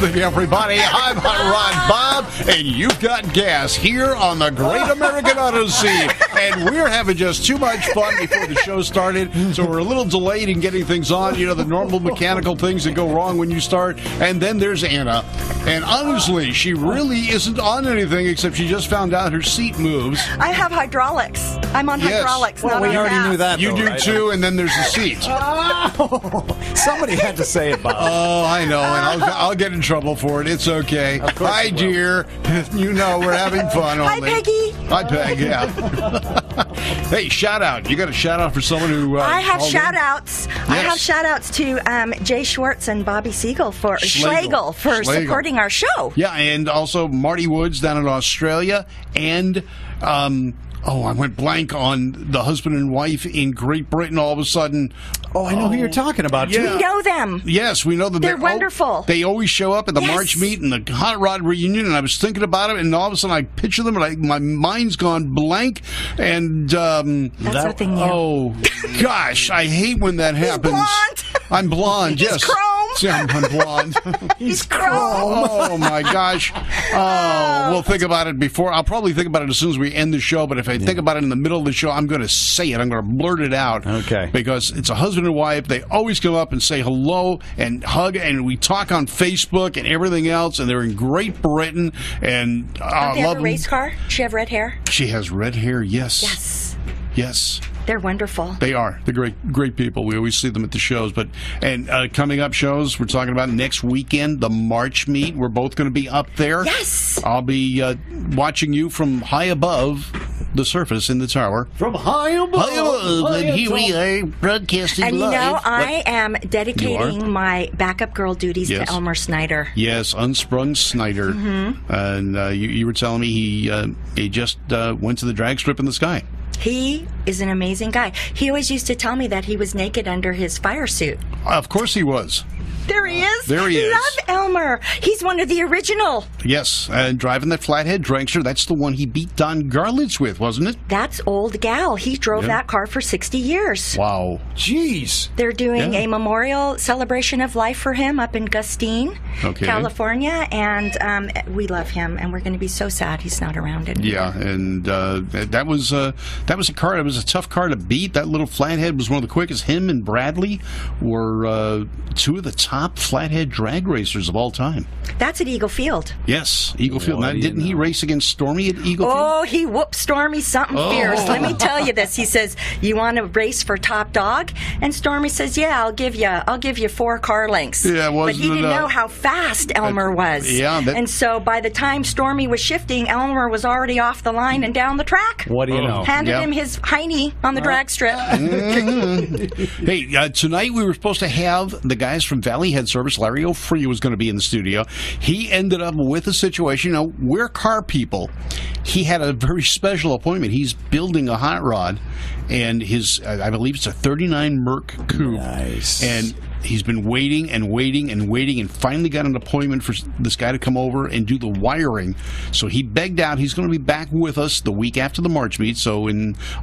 evening, everybody. I'm Hot Rod Bob, and you've got gas here on the Great American Auto Scene. And we're having just too much fun before the show started, so we're a little delayed in getting things on. You know, the normal mechanical things that go wrong when you start. And then there's Anna. And honestly, she really isn't on anything except she just found out her seat moves. I have hydraulics. I'm on hydraulics. Well, not we on already gas. knew that. You though, do right? too, and then there's the seat. Somebody had to say it, Bob. Oh, I know, and I'll get in trouble for it. It's okay. Of course Hi, you will. dear. You know we're having fun. Hi, only. Peggy. Hi, Peg. Yeah. Hey, shout out. You got a shout out for someone who? I have called in? shout outs. I have shout outs to Jay Schwartz and Bobby Schlegel for supporting our show. Yeah, and also Marty Woods down in Australia, and I went blank on the husband and wife in Great Britain. All of a sudden, I know who you're talking about. Yeah. Too. We know them. yes, we know that They're wonderful. They always show up at the Yes. March meet and the Hot Rod reunion, and I was thinking about it, and all of a sudden I picture them, and my mind's gone blank, and That's nothing new. oh gosh, I hate when that happens. blonde. I'm blonde. He's yes. chrome. Yeah, I'm blonde. He's chrome. Oh my gosh! We'll think about it before. I'll probably think about it as soon as we end the show. But if I think about it in the middle of the show, I'm going to say it. I'm going to blurt it out. Okay. Because it's a husband and wife. They always come up and say hello and hug, and we talk on Facebook and everything else. And they're in Great Britain, and Don't I they have love a them. race car? She have red hair? She has red hair. Yes. Yes. Yes. They're wonderful. They are. They're great people. We always see them at the shows. And coming up shows, we're talking about next weekend, the March meet. We're both going to be up there. Yes. I'll be watching you from high above the surface in the tower. From high above. And here we are broadcasting And you live. know, I am You dedicating my backup girl duties Yes. to Elmer Snyder. Yes, Unsprung Snyder. Mm-hmm. And you were telling me he just went to the drag strip in the sky. He is an amazing guy. He always used to tell me that he was naked under his fire suit. Of course he was. There he is. There he is. Love Elmer. He's one of the original. Yes, and driving that flathead dragster, that's the one he beat Don Garlitz with, wasn't it? That's old gal. He drove Yeah. that car for 60 years. Wow. Jeez. They're doing Yeah. a memorial celebration of life for him up in Gustine, Okay. California, and we love him, and we're going to be so sad he's not around anymore. Yeah, and that was a car. It was a tough car to beat. That little flathead was one of the quickest. Him and Bradley were two of the top flathead drag racers of all time. That's at Eagle Field. Yes, Eagle Field. What Now, do you didn't he know? race against Stormy at Eagle Field? Oh, he whooped Stormy something Oh. fierce. Let me tell you this. He says, "You want to race for top dog?" And Stormy says, "Yeah, I'll give you 4 car lengths." Yeah, it but wasn't he didn't enough. know how fast Elmer was. yeah, that- and so by the time Stormy was shifting, Elmer was already off the line and down the track. What do you know? Handed Yeah. him his hiney on the drag strip. Hey, tonight we were supposed to have the guys from Valley Head Service. Larry O'Free was going to be in the studio. He ended up with a situation. You know, we're car people. He had a very special appointment. He's building a hot rod, and his, I believe it's a 39 Merc coupe. Nice. And he's been waiting and waiting and waiting, and finally got an appointment for this guy to come over and do the wiring. So he begged out. He's going to be back with us the week after the March meet. So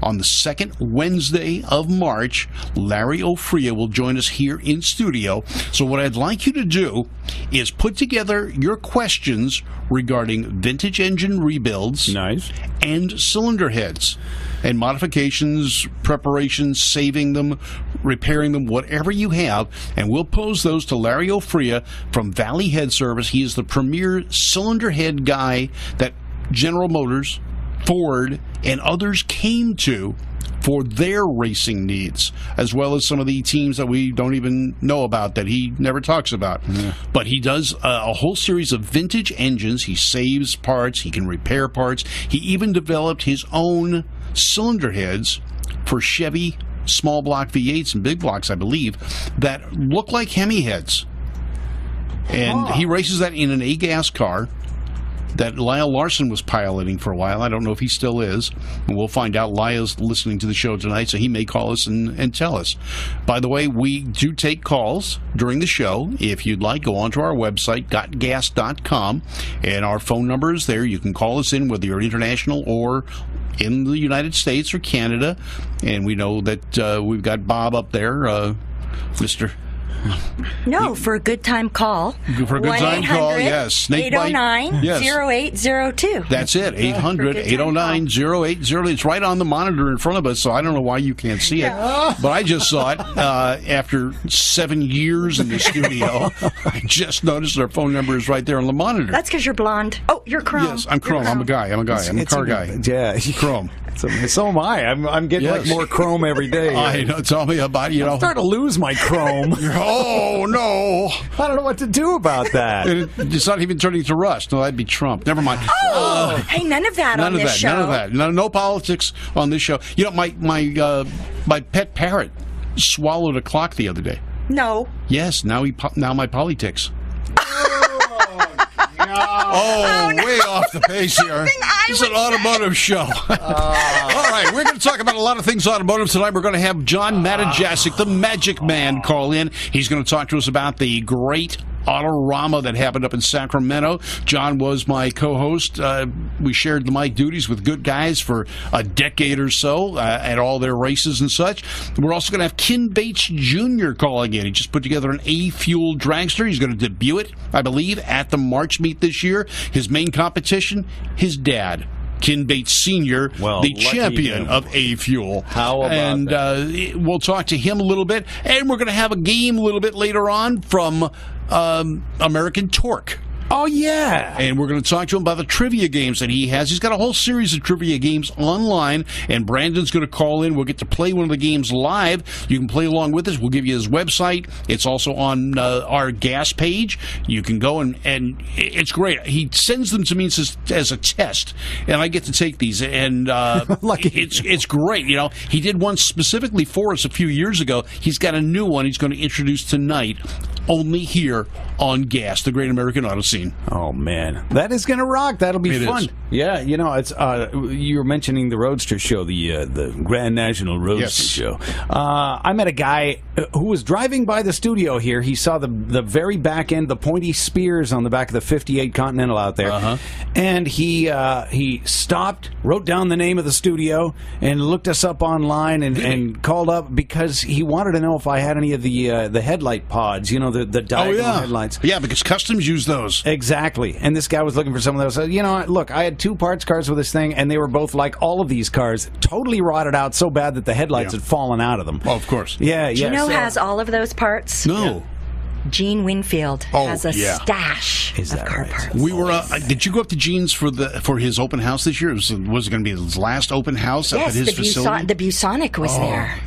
on the second Wednesday of March, Larry O'Free will join us here in studio. So what I'd like you to do is put together your questions regarding vintage engine rebuilds Nice. and cylinder heads and modifications, preparations, saving them, repairing them, whatever you have, and we'll pose those to Larry O'Free from Valley Head Service. He is the premier cylinder head guy that General Motors, Ford, and others came to for their racing needs, as well as some of the teams that we don't even know about that he never talks about. But he does a whole series of vintage engines. He saves parts. He can repair parts. He even developed his own cylinder heads for Chevy small block V8s and big blocks, I believe, that look like Hemi heads. And he races that in an A-gas car that Lyle Larson was piloting for a while. I don't know if he still is. And we'll find out. Lyle's listening to the show tonight, so he may call us and tell us. By the way, we do take calls during the show. If you'd like, go onto our website, gotgas.com, and our phone number is there. You can call us in, whether you're international or in the United States or Canada. And we know that we've got Bob up there, Mr. No, for a good time call. For a good time call, yes. Snakebite. 809-0802. That's it, 800-809-0802. It's right on the monitor in front of us, so I don't know why you can't see it. But I just saw it after 7 years in the studio. I just noticed our phone number is right there on the monitor. That's because you're blonde. Oh, you're Chrome. Yes, I'm Chrome. I'm a guy. I'm a car guy. Yeah. Chrome. So am I. I'm getting like more chrome every day. I know. Tell me about it. I'm starting to lose my chrome. Oh, no. I don't know what to do about that. It's not even turning to rust. No, that'd be Trump. Never mind. Oh, hey, none of that on this show. None of that. No politics on this show. You know, my pet parrot swallowed a clock the other day. No. Yes, now my politics. Way off the pace here. It's an automotive show. All right, we're going to talk about a lot of things automotive tonight. We're going to have John Matajasic, the Magic Man, call in. He's going to talk to us about the great Autorama that happened up in Sacramento. John was my co-host. We shared the mic duties with good guys for a decade or so at all their races and such. We're also going to have Ken Bates Jr. calling in. He just put together an A-Fuel dragster. He's going to debut it, I believe, at the March meet this year. His main competition, his dad, Ken Bates Sr., the champion of A-Fuel. How about that? We'll talk to him a little bit, and we're going to have a game a little bit later on from American Torque. Oh, yeah. And we're going to talk to him about the trivia games that he has. He's got a whole series of trivia games online, and Brandon's going to call in. We'll get to play one of the games live. You can play along with us. We'll give you his website. It's also on our gas page. You can go, and it's great. He sends them to me as a test, and I get to take these, and it's great. You know, he did one specifically for us a few years ago. He's got a new one he's going to introduce tonight, only here on Gas, the Great American Auto Scene. Oh, man. That is going to rock. That'll be fun. Is. Yeah, you know, it's you were mentioning the Roadster show, the Grand National Roadster show. I met a guy who was driving by the studio here. He saw the very back end, the pointy spears on the back of the 58 Continental out there. And he stopped, wrote down the name of the studio, and looked us up online and called up because he wanted to know if I had any of the headlight pods, you know, the diagonal headlights. Yeah, because customs use those. Exactly. And this guy was looking for someone that said, you know, look, I had 2 parts cars with this thing, and they were both like all of these cars, totally rotted out so bad that the headlights had fallen out of them. Oh, of course. Yeah, yeah. Do you know has all of those parts? No. Yeah. Gene Winfield has a stash of car parts. We were. Did you go up to Gene's for his open house this year? Was it going to be his last open house up at his facility? The Busonic was there.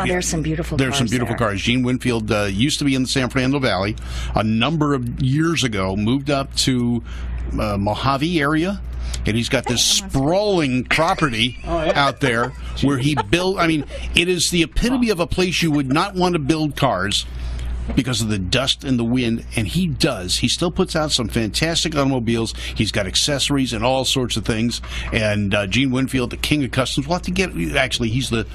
There's some beautiful cars. There's some beautiful cars. Gene Winfield used to be in the San Fernando Valley a number of years ago, moved up to Mojave area. And he's got this sprawling property out there where he built. I mean, it is the epitome of a place you would not want to build cars because of the dust and the wind, and he does. He still puts out some fantastic automobiles. He's got accessories and all sorts of things. And Gene Winfield, the king of customs, we'll have to get. Actually, he's the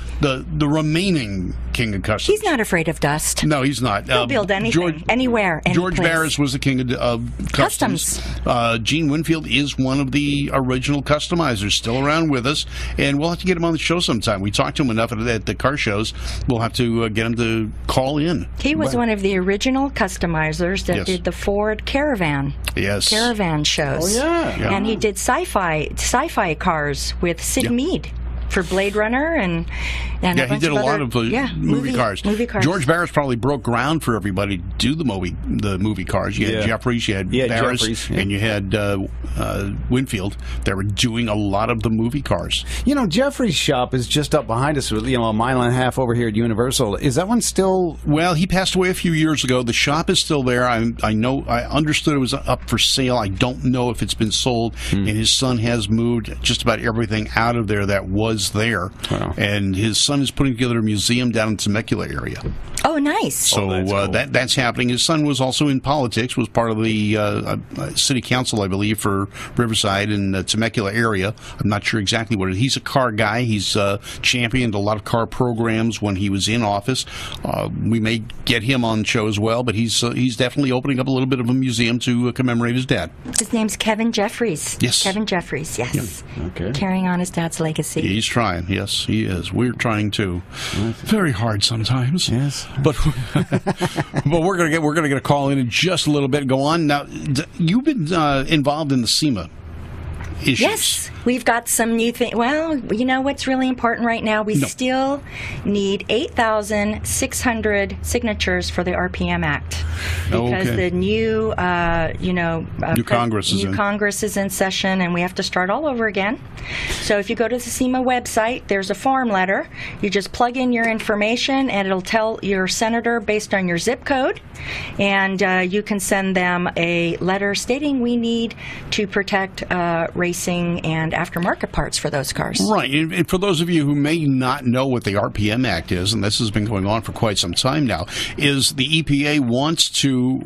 remaining king of customs. He's not afraid of dust. No, he's not. He'll build anything, anywhere, any George place. Barris was the king of customs. Gene Winfield is one of the original customizers, still around with us, and we'll have to get him on the show sometime. We talked to him enough at the car shows. We'll have to get him to call in. He was one of the original customizers that did the Ford Caravan. Caravan shows. And he did sci-fi cars with Sid Mead for Blade Runner and he did a lot of movie cars. George Barris probably broke ground for everybody to do the movie cars. You had Jeffries, you had Barris, and you had Winfield. They were doing a lot of the movie cars. You know, Jeffries' shop is just up behind us, you know, a mile and a half over here at Universal. Is that one still? Well, he passed away a few years ago. The shop is still there. I understood it was up for sale. I don't know if it's been sold. And his son has moved just about everything out of there that was there. Wow. And his son is putting together a museum down in Temecula area. Oh, nice. So that's cool. That's happening. His son was also in politics, was part of the city council, I believe, for Riverside and the Temecula area. I'm not sure exactly what it is. He's a car guy. He's championed a lot of car programs when he was in office. We may get him on the show as well, but he's definitely opening up a little bit of a museum to commemorate his dad. His name's Kevin Jeffries. Yes. Kevin Jeffries, yes. Yeah. Okay. Carrying on his dad's legacy. He's trying. Yes, he is. We're trying too. Very hard sometimes. Yes, but we're gonna get a call in just a little bit. Go on now. You've been involved in the SEMA issues. Yes, we've got some new things. Well, you know what's really important right now? We still need 8,600 signatures for the RPM Act because the new, Congress is in session, and we have to start all over again. So if you go to the SEMA website, there's a form letter. You just plug in your information, and it'll tell your senator based on your zip code, and you can send them a letter stating we need to protect racing and aftermarket parts for those cars. Right. And for those of you who may not know what the RPM Act is, and this has been going on for quite some time now, is the EPA wants to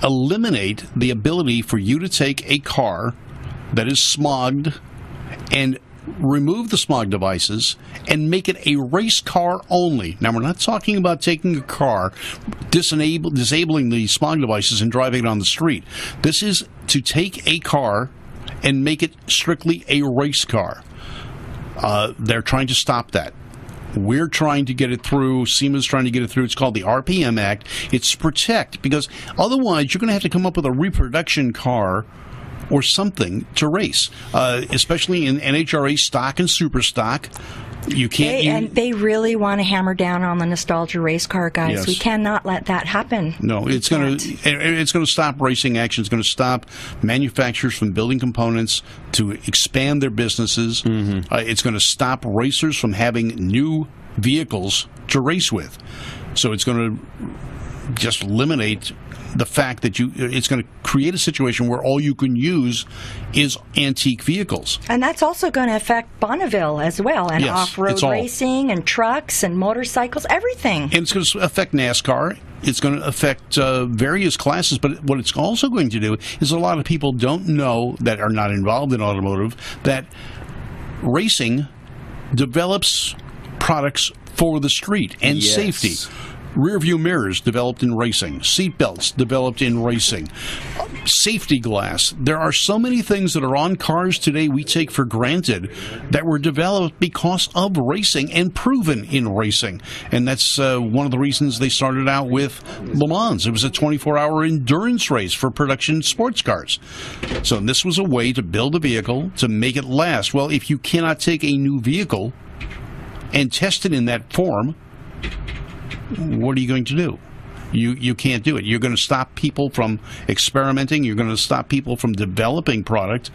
eliminate the ability for you to take a car that is smogged and remove the smog devices and make it a race car only. Now, we're not talking about taking a car, disabling the smog devices and driving it on the street. This is to take a car and make it strictly a race car. They're trying to stop that. We're trying to get it through. SEMA's trying to get it through. It's called the RPM Act. It's to protect, because otherwise you're going to have to come up with a reproduction car or something to race, especially in NHRA stock and super stock. You can't. And they really want to hammer down on the nostalgia race car guys. Yes. We cannot let that happen. No, it's going to stop racing action. It's going to stop manufacturers from building components to expand their businesses. Mm-hmm. It's going to stop racers from having new vehicles to race with. So it's going to just eliminate the fact that it's going to create a situation where all you can use is antique vehicles. And that's also going to affect Bonneville as well, and off-road racing and trucks and motorcycles, everything. And it's going to affect NASCAR. It's going to affect various classes, but what it's also going to do is a lot of people don't know, that are not involved in automotive, that racing develops products for the street and safety. Rear view mirrors developed in racing. Seat belts developed in racing. Safety glass. There are so many things that are on cars today we take for granted that were developed because of racing and proven in racing. And that's one of the reasons they started out with Le Mans. It was a 24-hour endurance race for production sports cars. So this was a way to build a vehicle to make it last. Well, if you cannot take a new vehicle and test it in that form, what are you going to do? You can't do it. You're going to stop people from experimenting. You're going to stop people from developing product,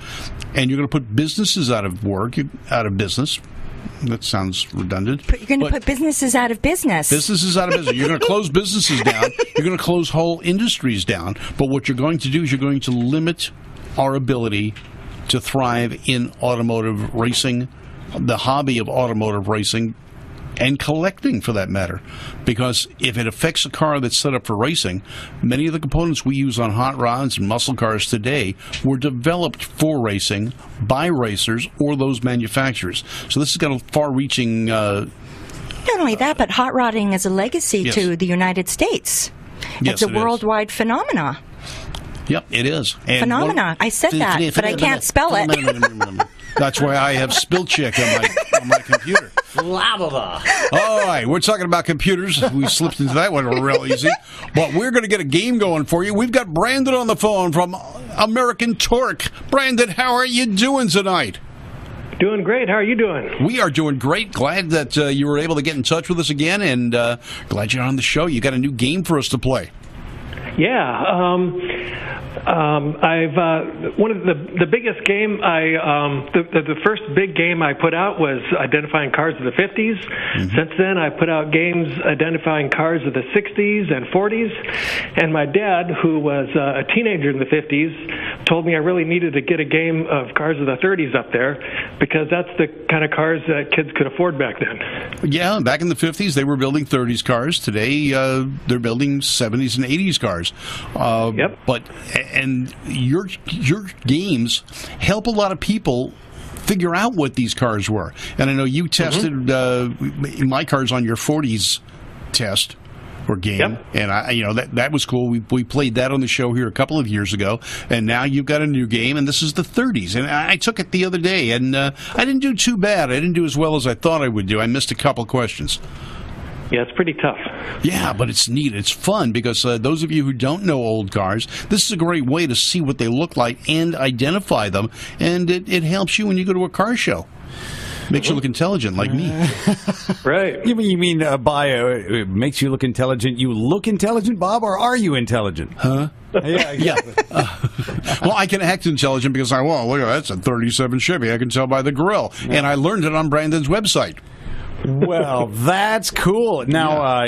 and you're going to put businesses out of business. That sounds redundant. But you're going to put businesses out of business. Businesses out of business. You're going to close businesses down. You're going to close whole industries down. But what you're going to do is you're going to limit our ability to thrive in automotive racing, the hobby of automotive racing, and collecting, for that matter. Because if it affects a car that's set up for racing, many of the components we use on hot rods and muscle cars today were developed for racing by racers or those manufacturers. So this has got a far-reaching... Not only that, but hot rodding is a legacy to the United States. It's a worldwide phenomenon. Yep, it is. And phenomena. I said that, but I can't spell it. That's why I have spell check on my computer. All right, we're talking about computers. We slipped into that one real easy. But we're going to get a game going for you. We've got Brandon on the phone from American Torque. Brandon, how are you doing tonight? Doing great. How are you doing? We are doing great. Glad that you were able to get in touch with us again, and glad you're on the show. You got a new game for us to play. Yeah. I've one of the biggest game the first big game I put out was identifying cars of the 50s. Mm-hmm. Since then, I put out games identifying cars of the 60s and 40s. And my dad, who was a teenager in the 50s, told me I really needed to get a game of cars of the 30s up there because that's the kind of cars that kids could afford back then. Yeah, back in the 50s, they were building 30s cars. Today, they're building 70s and 80s cars. Yep. And your games help a lot of people figure out what these cars were. And I know you tested my cars on your 40s test, or game, and that was cool. We played that on the show here a couple of years ago, and now you've got a new game, and this is the 30s. And I took it the other day, and I didn't do too bad. I didn't do as well as I thought I would do. I missed a couple questions. Yeah, it's pretty tough. Yeah, but it's neat. It's fun because those of you who don't know old cars, this is a great way to see what they look like and identify them, and it helps you when you go to a car show. Makes you look intelligent, like me. Right. You mean it makes you look intelligent? You look intelligent, Bob, or are you intelligent? Huh? Yeah, exactly. Well, I can act intelligent because look at that. That's a 37 Chevy. I can tell by the grill. Yeah. And I learned it on Brandon's website. Well, that's cool. Now,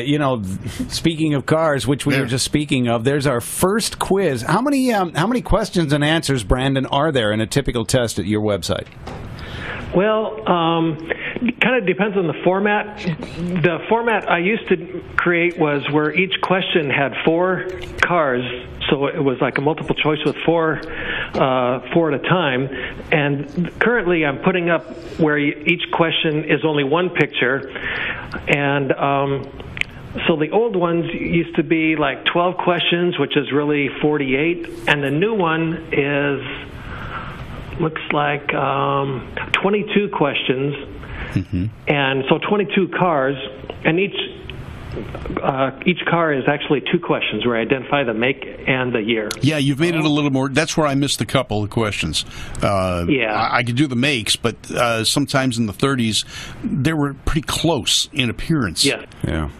speaking of cars, which we were just speaking of, there's our first quiz. How many questions and answers, Brandon, are there in a typical test at your website? Well, kind of depends on the format. The format I used to create was where each question had 4 cars, so it was like a multiple choice with 4 at a time. And currently I'm putting up where each question is only one picture. And so the old ones used to be like 12 questions, which is really 48. And the new one looks like 22 questions, and so 22 cars, and each car is actually 2 questions where I identify the make and the year. Yeah, you've made it a little more. That's where I missed a couple of questions. I could do the makes, but sometimes in the 30s, they were pretty close in appearance. Yeah.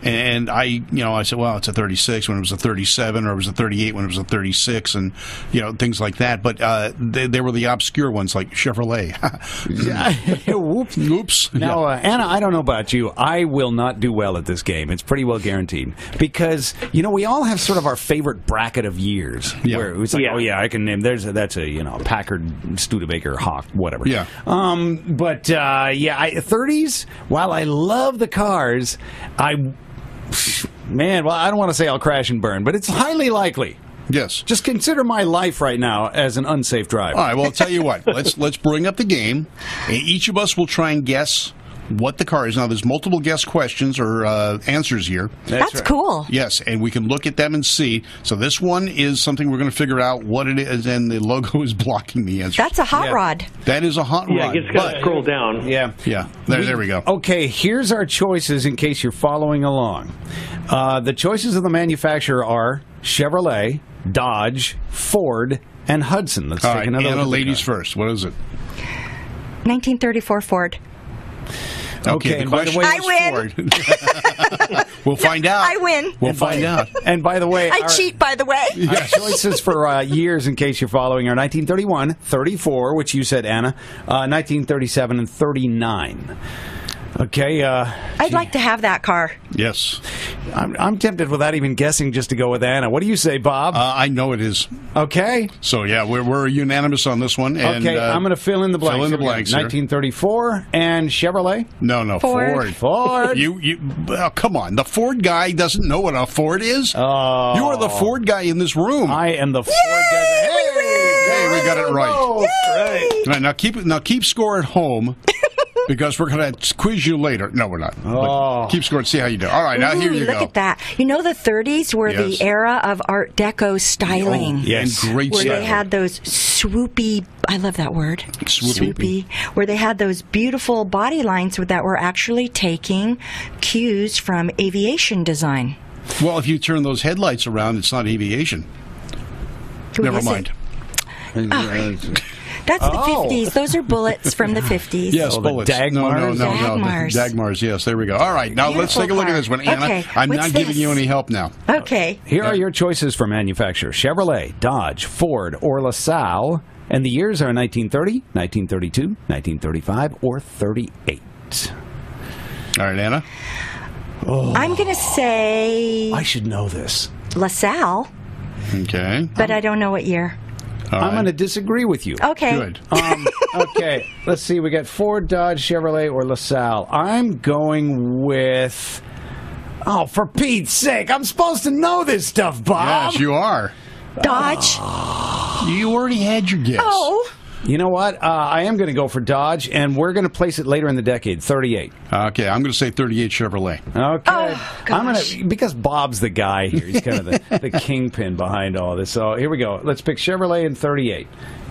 And I said, well, it's a 36 when it was a 37, or it was a 38 when it was a 36, and things like that. But they were the obscure ones, like Chevrolet. Oops. Now, Anna, I don't know about you. I will not do well at this game. It's pretty well guaranteed, because we all have sort of our favorite bracket of years where it's like, I can name that's a Packard, Studebaker, Hawk, whatever. Yeah. But 30s. While I love the cars, I don't want to say I'll crash and burn, but it's highly likely. Yes. Just consider my life right now as an unsafe driver. All right. Well, I'll tell you what. Let's bring up the game. Each of us will try and guess what the car is. Now, there's multiple guess questions or answers here. That's right. Cool. Yes, and we can look at them and see. So this one is something we're going to figure out what it is, and the logo is blocking the answer. That's a hot rod. That is a hot rod. Yeah, you just got to scroll down. Yeah. There we go. Okay, here's our choices in case you're following along. The choices of the manufacturer are Chevrolet, Dodge, Ford, and Hudson. Let's take another look. Anna, ladies first. What is it? 1934 Ford. Okay, by the way, I win. We'll find out. I win. We'll find out. And by the way, I cheat. By the way, our choices for years, in case you're following, are 1931, 34, which you said, Anna, 1937, and 39. Okay. I'd like to have that car. Yes. I'm tempted without even guessing just to go with Anna. What do you say, Bob? I know it is. Okay. So, we're unanimous on this one. And, okay, I'm going to fill in the blanks. 1934 and Chevrolet? No, Ford. Come on. The Ford guy doesn't know what a Ford is. Oh. You are the Ford guy in this room. I am the Ford guy. Hey, we got it right. Right. Now keep score at home. Because we're going to quiz you later. No, we're not. But keep score and see how you do. All right, now here you go. Look at that. The 30s were the era of Art Deco styling. Yes, and great where style. They had those swoopy, I love that word. Swoopy. Where they had those beautiful body lines that were actually taking cues from aviation design. Well, if you turn those headlights around, it's not aviation. Never mind. That's the 50s. Those are bullets from the 50s. Yes, bullets. Dagmars. No. Dagmars, yes. There we go. All right. Now let's take a look at this one, Anna. Okay. I'm not giving you any help now. Okay. Here are your choices for manufacturer. Chevrolet, Dodge, Ford, or LaSalle. And the years are 1930, 1932, 1935, or 38. All right, Anna. I'm going to say... I should know this. LaSalle. Okay. But I don't know what year. I'm going to disagree with you. Okay. Good. Okay. Let's see. We got Ford, Dodge, Chevrolet, or LaSalle. I'm going with... Oh, for Pete's sake. I'm supposed to know this stuff, Bob. Yes, you are. Dodge. You already had your guess. Oh. You know what? I am going to go for Dodge, and we're going to place it later in the decade, 38. Okay, I'm going to say 38 Chevrolet. Okay. I'm going because Bob's the guy here. He's kind of the kingpin behind all this. So here we go. Let's pick Chevrolet in 38.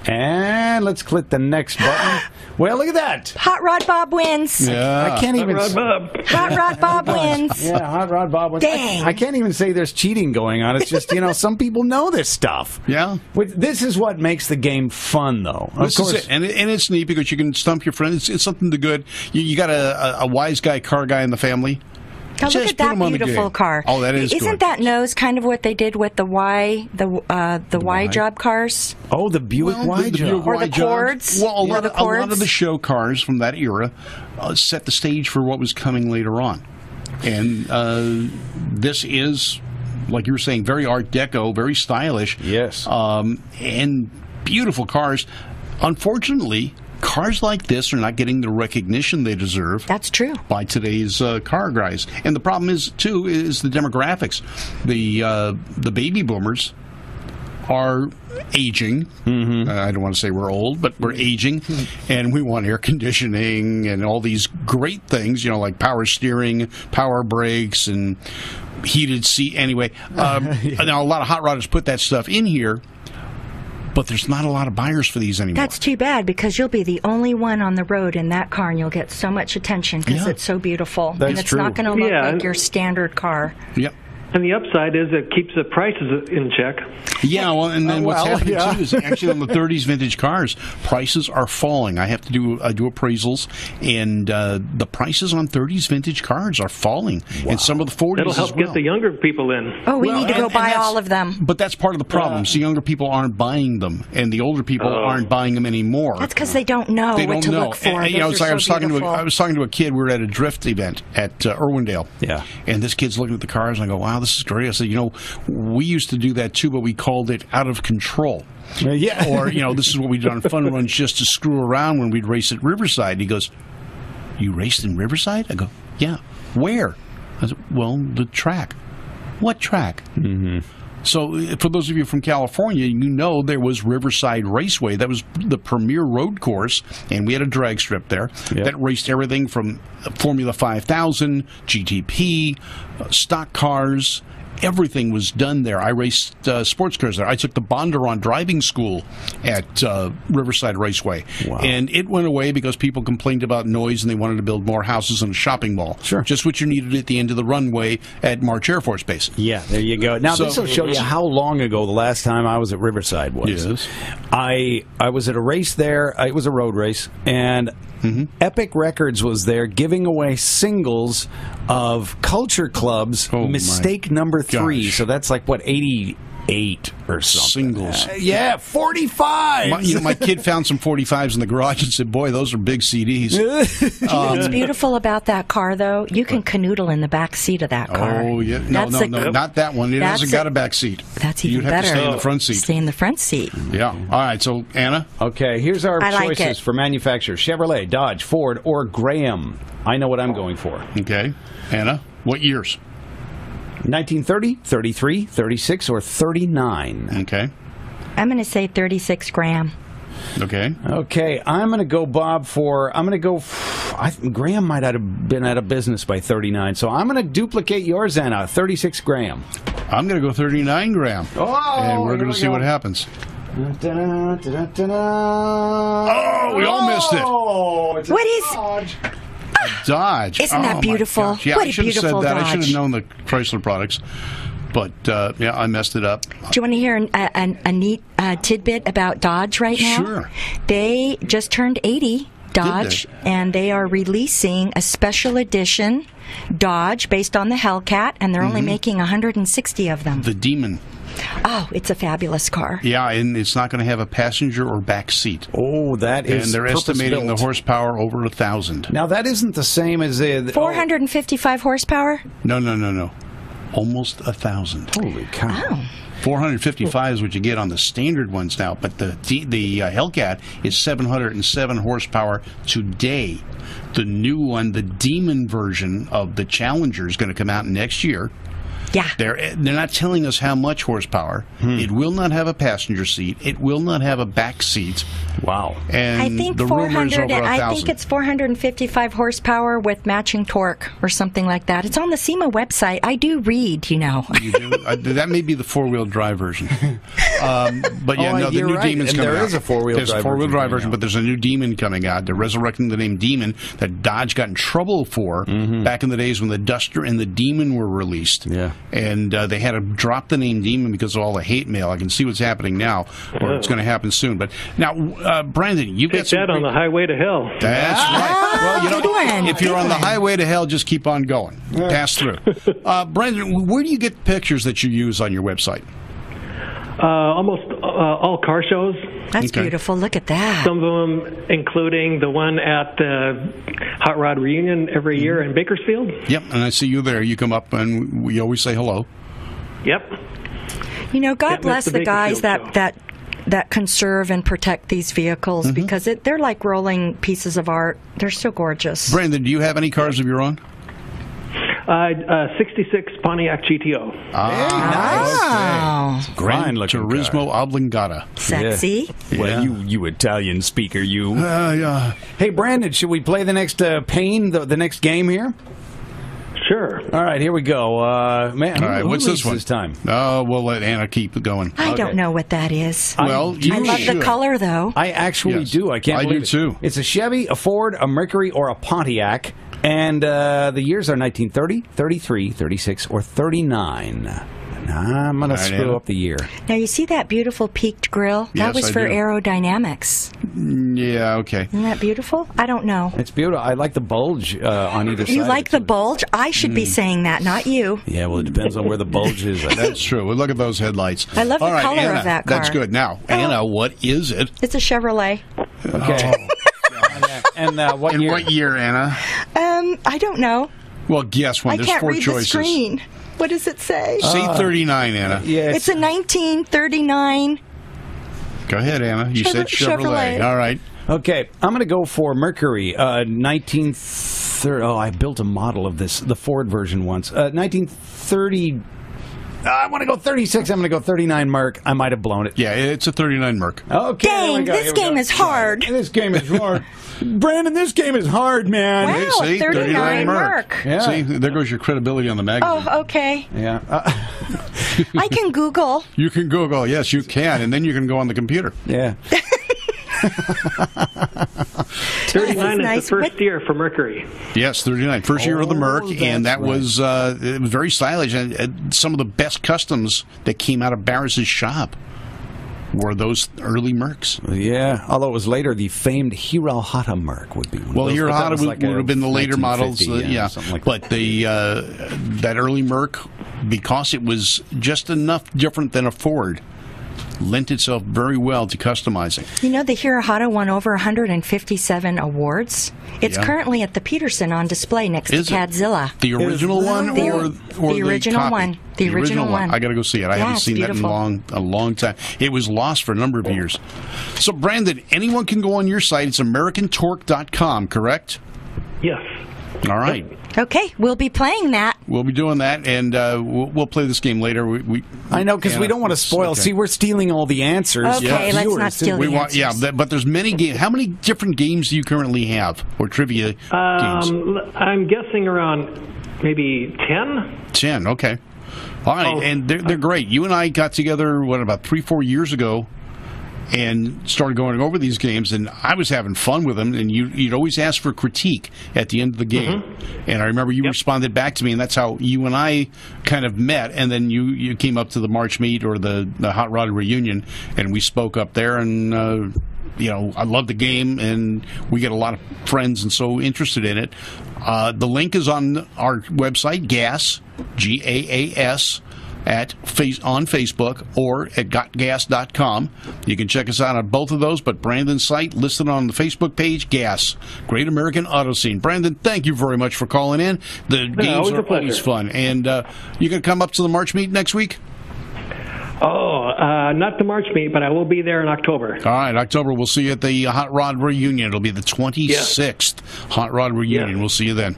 And let's click the next button. Well, look at that. Hot Rod Bob wins. Yeah. I can't even. Hot Rod Bob wins. Yeah, Hot Rod Bob wins. Dang. I can't even say there's cheating going on. It's just, some people know this stuff. Yeah. This is what makes the game fun, though. Of course. And it's neat because you can stump your friends. It's something to good. You got a wise guy, car guy in the family. Now look at that beautiful car. Oh, that is Isn't good. that nose kind of what they did with the Y job cars? Oh, the Buick Y job. Or the Cords. Well, a lot of the show cars from that era set the stage for what was coming later on. And this is, like you were saying, very Art Deco, very stylish. Yes. And beautiful cars. Unfortunately, cars like this are not getting the recognition they deserve. That's true. By today's car guys. And the problem is, too, is the demographics. The baby boomers are aging. Mm-hmm. I don't want to say we're old, but we're aging. And we want air conditioning and all these great things, like power steering, power brakes, and heated seat. Anyway, now a lot of hot rodders put that stuff in here. But there's not a lot of buyers for these anymore. That's too bad because you'll be the only one on the road in that car and you'll get so much attention because it's so beautiful. That's and it's true. not going to look like your standard car. Yep. And the upside is it keeps the prices in check. Yeah, well, and then what's happening too is actually on the 30s vintage cars, prices are falling. I have to do appraisals, and the prices on 30s vintage cars are falling, and some of the 40s That'll help get the younger people in. Oh, we need to go buy all of them. But that's part of the problem. So younger people aren't buying them, and the older people aren't buying them anymore. That's because they don't know what to look for. And, I was talking to a kid. We were at a drift event at Irwindale. Yeah, and this kid's looking at the cars, and I go, "Wow, this is great." I said, we used to do that too, but we called it out of control. Yeah. Or, this is what we did on fun runs just to screw around when we'd race at Riverside. He goes, "You raced in Riverside?" I go, "Yeah." "Where?" I said, "Well, the track." "What track?" Mm-hmm. So, for those of you from California, there was Riverside Raceway. That was the premier road course, and we had a drag strip there that raced everything from Formula 5000, GTP, stock cars. Everything was done there. I raced sports cars there. I took the Bondurant driving school at Riverside Raceway. Wow. And it went away because people complained about noise and they wanted to build more houses and a shopping mall. Sure. Just what you needed at the end of the runway at March Air Force Base. Yeah, there you go. Now, this will show you how long ago the last time I was at Riverside was. Yes. I was at a race there. It was a road race, and Epic Records was there giving away singles of Culture Club's Mistake Number 3. So that's like, 88 or something. Singles. 45. My kid found some 45s in the garage and said, "Boy, those are big CDs." Do you know what's beautiful about that car, though? You can canoodle in the back seat of that car. Oh, yeah. No, not that one. It hasn't got a back seat. That's even better. You'd have to stay in the front seat. Stay in the front seat. Yeah. All right, so, Anna? Okay, here's our choices for manufacturers. Chevrolet, Dodge, Ford, or Graham. I know what I'm going for. Okay. Anna, what years? 1930, 33, 36, or 39. Okay. I'm going to say 36 Graham. Okay. Okay, I'm going to go, Bob, Graham might have been out of business by 39, so I'm going to duplicate yours, Anna, 36 Graham. I'm going to go 39 Graham. Oh, and we're going to see what happens. Oh, we all missed it. What is... Dodge. Isn't that beautiful? Yeah, what I should have said that. Dodge. I should have known the Chrysler products. But, I messed it up. Do you want to hear a neat tidbit about Dodge right now? Sure. They just turned 80, Dodge, and they are releasing a special edition Dodge based on the Hellcat, and they're only making 160 of them. The Demon. Oh, it's a fabulous car. Yeah, and it's not going to have a passenger or back seat. Oh, that is. And they're estimating the horsepower over 1,000. Now, that isn't the same as 455 horsepower? No. Almost 1,000. Holy cow. Oh. 455 is what you get on the standard ones now, but the Hellcat is 707 horsepower today. The new one, the Demon version of the Challenger, is going to come out next year. Yeah. They're not telling us how much horsepower. It will not have a passenger seat. It will not have a back seat. Wow. And I think the rumor is over 1,000. I think it's 455 horsepower with matching torque or something like that. It's on the SEMA website. I do read, You do? That may be the four-wheel drive version. But the new right. Demon's coming out. There is a four-wheel drive version. There's a four-wheel drive version, but there's a new Demon coming out. They're resurrecting the name Demon that Dodge got in trouble for back in the days when the Duster and the Demon were released. Yeah. And they had to drop the name Demon because of all the hate mail. I can see what's happening now, or it's going to happen soon. But now, Brandon, you've got some... that on the highway to hell. That's right. Well, if you're on the highway to hell, just keep on going. Pass through. Brandon, where do you get pictures that you use on your website? Almost all car shows. That's beautiful. Look at that. Some of them, including the one at the Hot Rod Reunion every year in Bakersfield. Yep, and I see you there. You come up, and we always say hello. Yep. God bless the guys that conserve and protect these vehicles because they're like rolling pieces of art. They're so gorgeous. Brandon, do you have any cars of your own? 66 Pontiac GTO. Wow. Okay. Gran Turismo Oblongata. Sexy. Yeah. Well, you Italian speaker, you. Hey, Brandon, should we play the next Pain, the next game here? Sure. All right, here we go. Man, all right, what's this one? This time? Oh, we'll let Anna keep it going. I don't know what that is. Well, I love the color, though. I actually do. I can't believe it. I do, too. It's a Chevy, a Ford, a Mercury, or a Pontiac. And the years are 1930, 33, 36, or 39. I'm going to screw up the year. Now, you see that beautiful peaked grill? That was for aerodynamics. Yeah, okay. Isn't that beautiful? I don't know. It's beautiful. I like the bulge on either side. You like the bulge? I should be saying that, not you. Yeah, well, it depends on where the bulge is. That's true. Well, look at those headlights. I love the color Anna, of that car. That's good. Now, Anna, what is it? It's a Chevrolet. Okay. And what year? What year, Anna? I don't know. Well, guess one. There's four choices. I can't read the screen. What does it say? Say 39, Anna. Yes. It's a 1939. Go ahead, Anna. You said Chevrolet. All right. Okay, I'm going to go for Mercury, 1930. Oh, I built a model of this, the Ford version once. 1930. I want to go 36. I'm going to go 39 Merc. I might have blown it. Yeah, it's a 39 Merc. Okay. Dang, this game is hard. This game is hard. Brandon, this game is hard, man. Wow, see, 39 Merc. Yeah. See, there goes your credibility on the magazine. Oh, okay. Yeah. I can Google. You can Google. Yes, you can. And then you can go on the computer. Yeah. 39 is the first year for Mercury. Yes, 39. First year of the Merc, and that was it was very stylish. And some of the best customs that came out of Barris's shop were those early Mercs. Yeah, although it was later, the famed Hirahata Merc would be one. Well, Hirahata would have been the later models. Yeah, like but that early Merc, because it was just enough different than a Ford, lent itself very well to customizing. You know, the Hirahata won over 157 awards. It's currently at the Peterson on display next to Cadzilla. The original one or the original copy? one? The original one. I got to go see it. I haven't seen beautiful. that in a long time. It was lost for a number of years. So, Brandon, anyone can go on your site. It's AmericanTorque.com, correct? Yes. All right. Okay, we'll be playing that. We'll be doing that, and we'll play this game later. I know, because we don't want to spoil. Okay. See, we're stealing all the answers. Okay, let's not steal the answers. Yeah, but there's many games. How many different games do you currently have, or trivia games? I'm guessing around maybe 10. 10, okay. All right, and they're great. You and I got together, about 3-4 years ago, and started going over these games, and I was having fun with them, and you'd always ask for critique at the end of the game. And I remember you responded back to me, and that's how you and I kind of met, and then you came up to the March Meet or the Hot Rod Reunion, and we spoke up there, and I love the game, and we get a lot of friends and so interested in it. The link is on our website, GAS, GAAS, on Facebook or at gotgas.com. You can check us out on both of those, but Brandon's site listed on the Facebook page, GAS, Great American Auto Scene. Brandon, thank you very much for calling in. The games are always fun. And you going to come up to the March Meet next week? Not the March Meet, but I will be there in October. All right, October. We'll see you at the Hot Rod Reunion. It'll be the 26th Hot Rod Reunion. We'll see you then.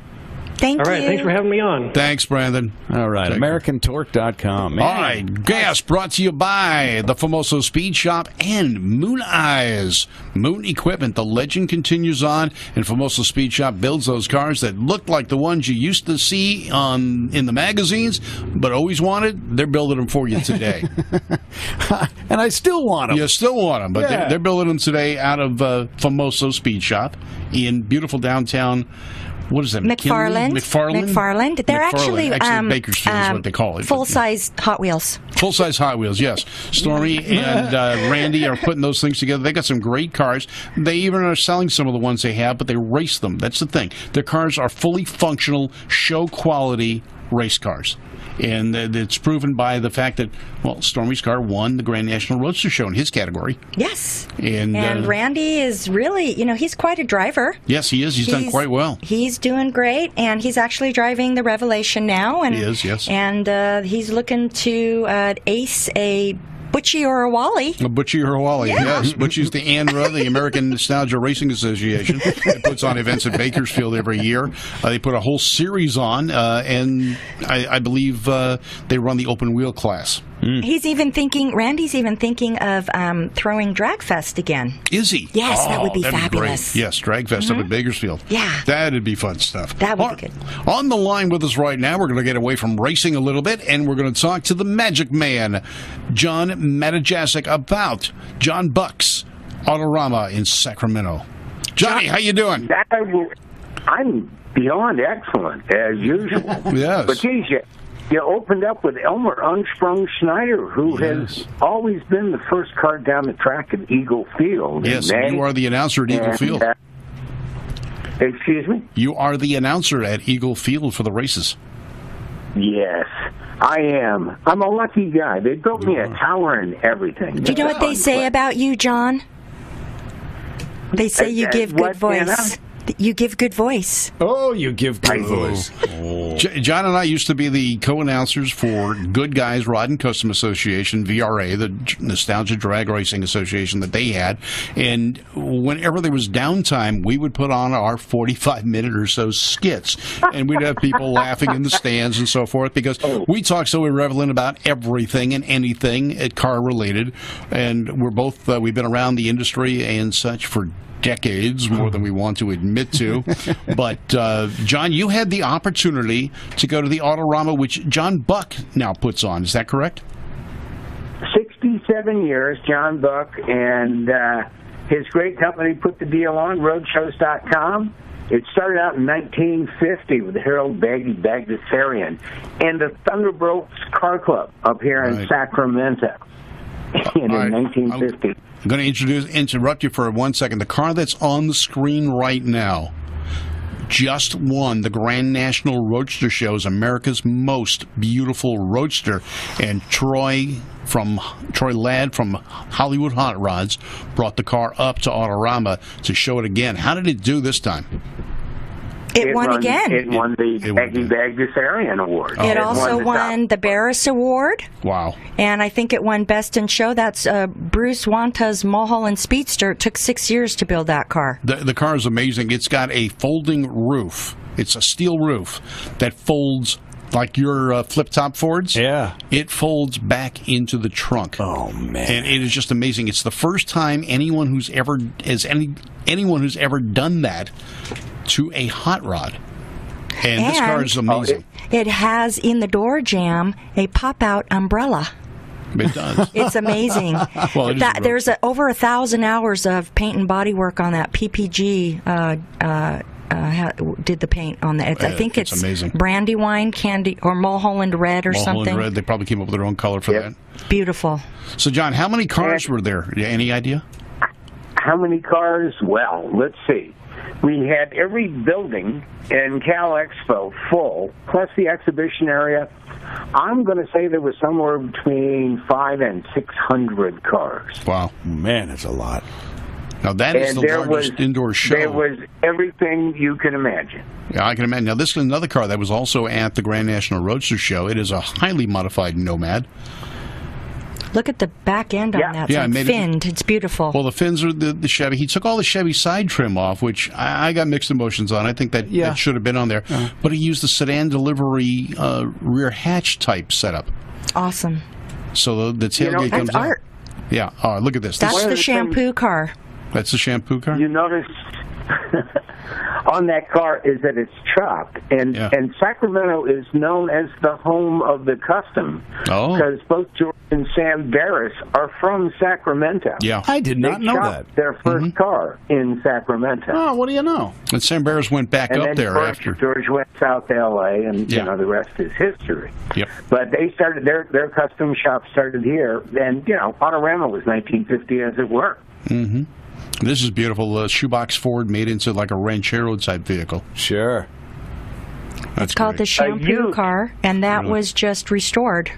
Thank you. All right, thanks for having me on. Thanks, Brandon. All right, AmericanTorque.com. All right, gas brought to you by the Famoso Speed Shop and Moon Eyes. Moon Equipment, the legend continues on, and Famoso Speed Shop builds those cars that look like the ones you used to see in the magazines, but always wanted. They're building them for you today. And I still want them. You still want them, but they're building them today out of Famoso Speed Shop in beautiful downtown. What is that? McFarland. They're actually Bakersfield is what they call it. Full-size Hot Wheels. Full-size Hot Wheels, yes. Stormy and Randy are putting those things together. They got some great cars. They even are selling some of the ones they have, but they race them. That's the thing. Their cars are fully functional, show-quality race cars. And it's proven by the fact that, well, Stormy's car won the Grand National Roadster Show in his category. Yes. And Randy is really, he's quite a driver. Yes, he is. He's done quite well. He's doing great, and he's actually driving the Revelation now. And, he is, yes. And he's looking to ace a Butchie or a Wally. A Butchie or a Wally, yes. Butchie's the ANRA, the American Nostalgia Racing Association. It puts on events at Bakersfield every year. They put a whole series on, and I believe they run the open wheel class. Randy's even thinking of throwing Dragfest again. Is he? Yes, that would be fabulous. Be yes, Dragfest up at Bakersfield. Yeah. That'd be fun stuff. That would be good. On the line with us right now, we're going to get away from racing a little bit, and we're going to talk to the Magic Man, John Matajasic, about John Buck's Autorama in Sacramento. Johnny, how you doing? I'm beyond excellent, as usual. Yes. But geez, you opened up with Elmer Unsprung Schneider, who has always been the first car down the track at Eagle Field. Yes, you are the announcer at Eagle Field. Excuse me? You are the announcer at Eagle Field for the races. Yes, I am. I'm a lucky guy. They built me a tower and everything. Do you know what they say about you, John? They say you give good voice. You give good voice. Oh, you give good voice. Oh. John and I used to be the co-announcers for Good Guys Rod and Custom Association, VRA, the Nostalgia Drag Racing Association that they had. And whenever there was downtime, we would put on our 45-minute or so skits. And we'd have people laughing in the stands and so forth because we talk so irreverent about everything and anything car-related. And we've been around the industry and such for decades, more than we want to admit to. But, John, you had the opportunity to go to the Autorama, which John Buck now puts on. Is that correct? 67 years, John Buck, and his great company put the deal on, Roadshows.com. It started out in 1950 with Harold Bagdasarian and the Thunderbolts Car Club up here in Sacramento in 1950. I'm going to interrupt you for 1 second. The car that's on the screen right now just won the Grand National Roadster Show's America's Most Beautiful Roadster, and Troy Ladd from Hollywood Hot Rods brought the car up to Autorama to show it again. How did it do this time? It won again. It won the Bagdasarian Award. It also won the Barris Award. Wow. And I think it won Best in Show. That's Bruce Wanta's Mulholland Speedster. It took 6 years to build that car. The car is amazing. It's got a folding roof. It's a steel roof that folds like your flip-top Fords. Yeah. It folds back into the trunk. Oh, man. And it is just amazing. It's the first time anyone who's ever done that to a hot rod. And this car is amazing. It has in the door jamb a pop-out umbrella. It does. It's amazing. Well, there's over 1,000 hours of paint and body work on that. PPG did the paint on that. I think it's amazing. Brandywine candy or Mulholland Red or something. Mulholland Red. They probably came up with their own color for that. Beautiful. So, John, how many cars were there? Any idea? How many cars? Well, let's see. We had every building in Cal Expo full, plus the exhibition area. I'm going to say there was somewhere between 500 and 600 cars. Wow. Man, that's a lot. Now, that is the largest indoor show. There was everything you can imagine. Yeah, I can imagine. Now, this is another car that was also at the Grand National Roadster Show. It is a highly modified Nomad. Look at the back end on that. It's finned. It's beautiful. Well, the fins are the Chevy. He took all the Chevy side trim off, which I got mixed emotions on. I think that should have been on there. But he used the sedan delivery rear hatch type setup. Awesome. So the tailgate comes out. Art. Yeah. Look at this. That's the shampoo car. That's the shampoo car? You notice on that car is that it's chopped. And Sacramento is known as the home of the custom. Because both George and Sam Barris are from Sacramento. Yeah. I did not know that. Their first car in Sacramento. Oh, what do you know? And Sam Barris went back up there after. George went south to L.A., and you know, the rest is history. Yep. But they started, their custom shop started here, and, you know, Autorama was 1950 as it were. Mm-hmm. This is beautiful. Shoebox Ford made into like a Ranchero type vehicle. Sure. It's called the shampoo car, and that was just restored.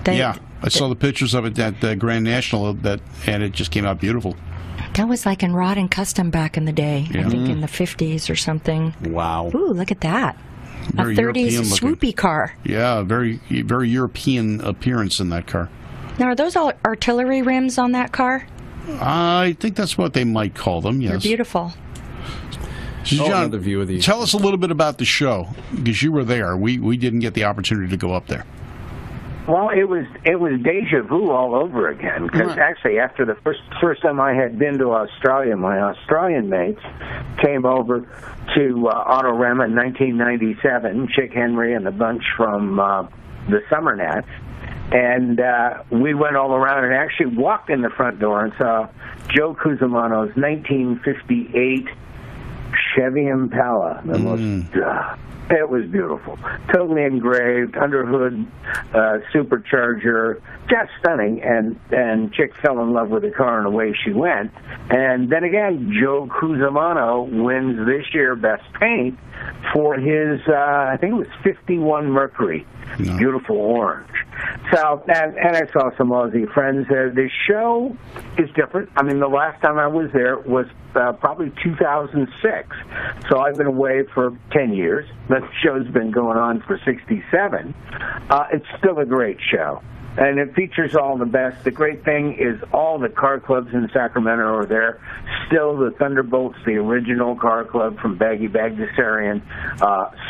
I saw the pictures of it at the Grand National, and it just came out beautiful. That was like in Rod and Custom back in the day. I think in the 50s or something. Wow. Ooh, look at that. Very a 30s swoopy car. Yeah, very European appearance in that car. Now, are those all artillery rims on that car? I think that's what they might call them, yes. They're beautiful. So John, another view of these. Tell us a little bit about the show, because you were there. We didn't get the opportunity to go up there. Well, it was deja vu all over again, because actually after the first time I had been to Australia, my Australian mates came over to Autorama in 1997, Chick Henry and a bunch from the Summer Nats. And we went all around and actually walked in the front door and saw Joe Cusimano's 1958 Chevy Impala. The most, it was beautiful. Totally engraved, underhood, supercharger, just stunning. And Chick fell in love with the car and away she went. And then again, Joe Cusimano wins this year Best Paint for his, I think it was 51 Mercury. Beautiful orange. So, and I saw some Aussie friends there. The show is different. I mean, the last time I was there was probably 2006. So I've been away for 10 years. The show's been going on for 67. It's still a great show. And it features all the best. The great thing is all the car clubs in Sacramento are there. Still, the Thunderbolts, the original car club from Baggy Bagdasarian,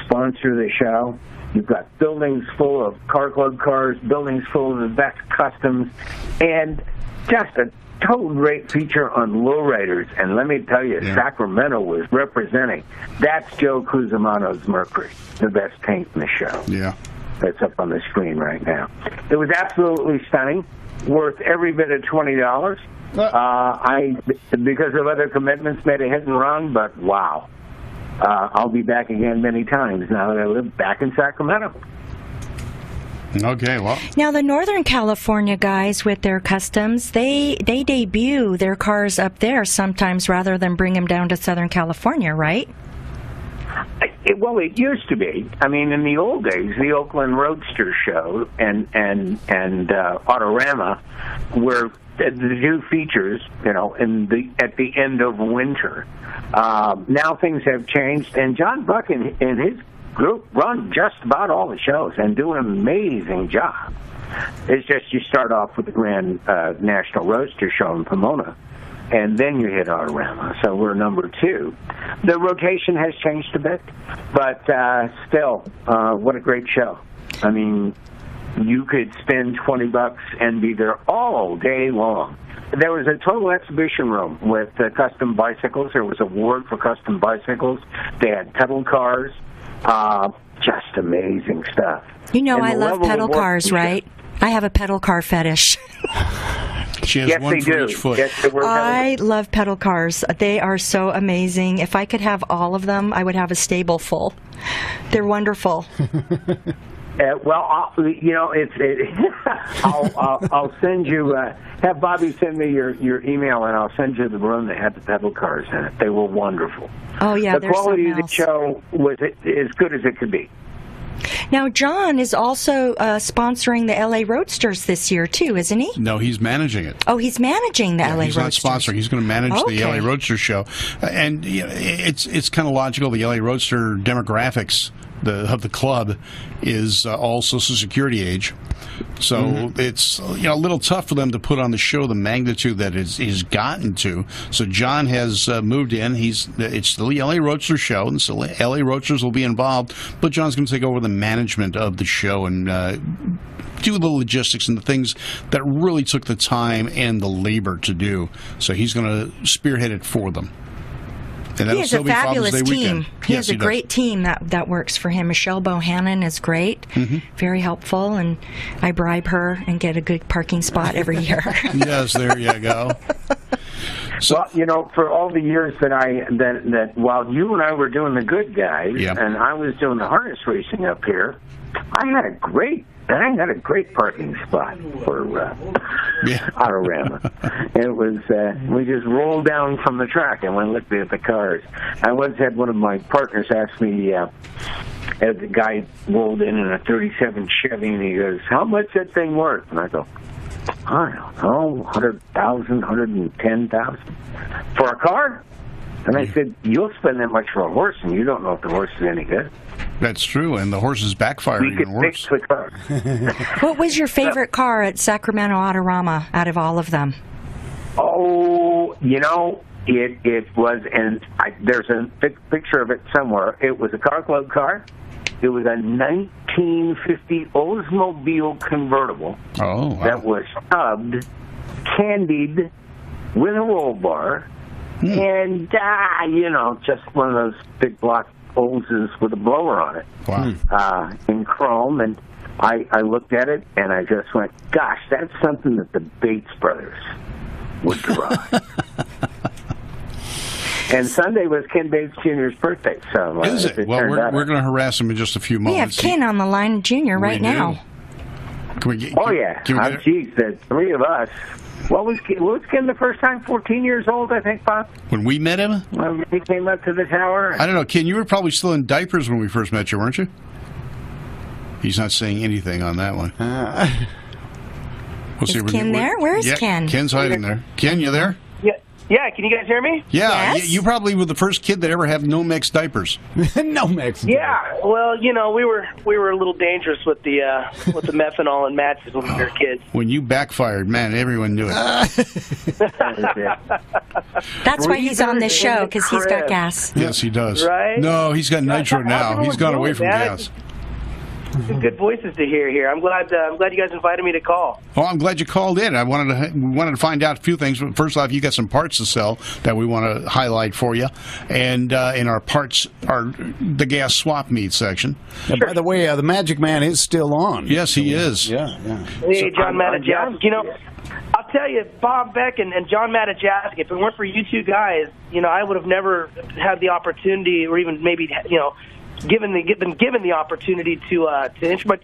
sponsor the show. You've got buildings full of car club cars, buildings full of the best customs, and just a total great feature on lowriders. And let me tell you, Sacramento was representing. That's Joe Cusimano's Mercury, the best paint in the show. Yeah. That's up on the screen right now. It was absolutely stunning, worth every bit of $20. I, because of other commitments, made a hit and run, but wow. I'll be back again many times now that I live back in Sacramento. Okay, well. Now, the Northern California guys with their customs, they debut their cars up there sometimes rather than bring them down to Southern California, right? Well, it used to be. I mean, in the old days, the Oakland Roadster Show and Autorama were the new features, you know, at the end of winter. Now things have changed, and John Buck and his group run just about all the shows and do an amazing job. It's just you start off with the Grand National Roadster Show in Pomona, and then you hit Autorama. So we're number 2. The rotation has changed a bit, but still, what a great show. I mean, you could spend $20 and be there all day long. There was a total exhibition room with custom bicycles. There was a ward for custom bicycles. They had pedal cars. Just amazing stuff. You know, I love pedal cars, right? I have a pedal car fetish. She has one for each foot. Yes, I love pedal cars. They are so amazing. If I could have all of them, I would have a stable full. They're wonderful. Well, you know, I'll send you. Have Bobby send me your email, and I'll send you the room that had the pedal cars in it. They were wonderful. Oh yeah, the quality of the show was as good as it could be. Now, John is also sponsoring the LA Roadsters this year, too, isn't he? No, he's managing it. Oh, he's managing the LA Roadsters. He's not sponsoring. He's going to manage the LA Roadster show. And you know, it's kind of logical. The LA Roadster demographics the club is all Social Security age. So it's a little tough for them to put on the show the magnitude that it's gotten to. So John has moved in. It's still the LA Roadster show, and so LA Roadsters will be involved. But John's going to take over the management of the show and do the logistics and the things that really took the time and the labor to do. So he's going to spearhead it for them. And he has a fabulous team. He has a great team that works for him. Michelle Bohannon is great, very helpful, and I bribe her and get a good parking spot every year. Yes, there you go. So, well, for all the years that while you and I were doing the good guys, and I was doing the harness racing up here, I had a great parking spot for Autorama. It was we just rolled down from the track and went looking at the cars. I once had one of my partners ask me, as the guy rolled in a 37 Chevy, and he goes, "How much that thing worth?" And I go, "I don't know, 100,000, 110,000 for a car." And I said, "You'll spend that much for a horse, and you don't know if the horse is any good." That's true, and the horses backfire even worse. What was your favorite car at Sacramento Autorama out of all of them? Oh, it was, and there's a picture of it somewhere. It was a Car Club car. It was a 1950 Oldsmobile convertible that was stubbed, candied with a roll bar, and, just one of those big block hoses with a blower on it. Wow. In chrome. And I looked at it, and I just went, gosh, that's something that the Bates brothers would drive. And Sunday was Ken Bates Jr.'s birthday. So is it? Well, we're going to harass him in just a few moments. We have Ken on the line, Jr. right now. Geez, the three of us. What was Ken the first time? 14 years old, I think, Bob? When we met him? When he came up to the tower? I don't know. Ken, you were probably still in diapers when we first met you, weren't you? He's not saying anything on that one. Is Ken there? Where is Ken? Ken's hiding there. Ken, you there? Yeah, can you guys hear me? Yeah, yes. You probably were the first kid that ever had Nomex diapers. Nomex. Yeah, well, we were a little dangerous with the methanol and matches when we were kids. When you backfired, man, everyone knew it. That's why he's on this show, because he's got gas. Yes, he does. Right? No, he's got nitro now. He's gone away from gas. Good voices to hear here. I'm glad you guys invited me to call. Oh, I'm glad you called in. We wanted to find out a few things. First off, you got some parts to sell that we want to highlight for you, and in our the gas swap meet section. Sure. By the way, the Magic Man is still on. Yes, he is. Yeah. Hey, John Matajask. I'll tell you, Bob Beck and John Matajask, if it weren't for you two guys, I would have never had the opportunity, or even maybe, given the opportunity to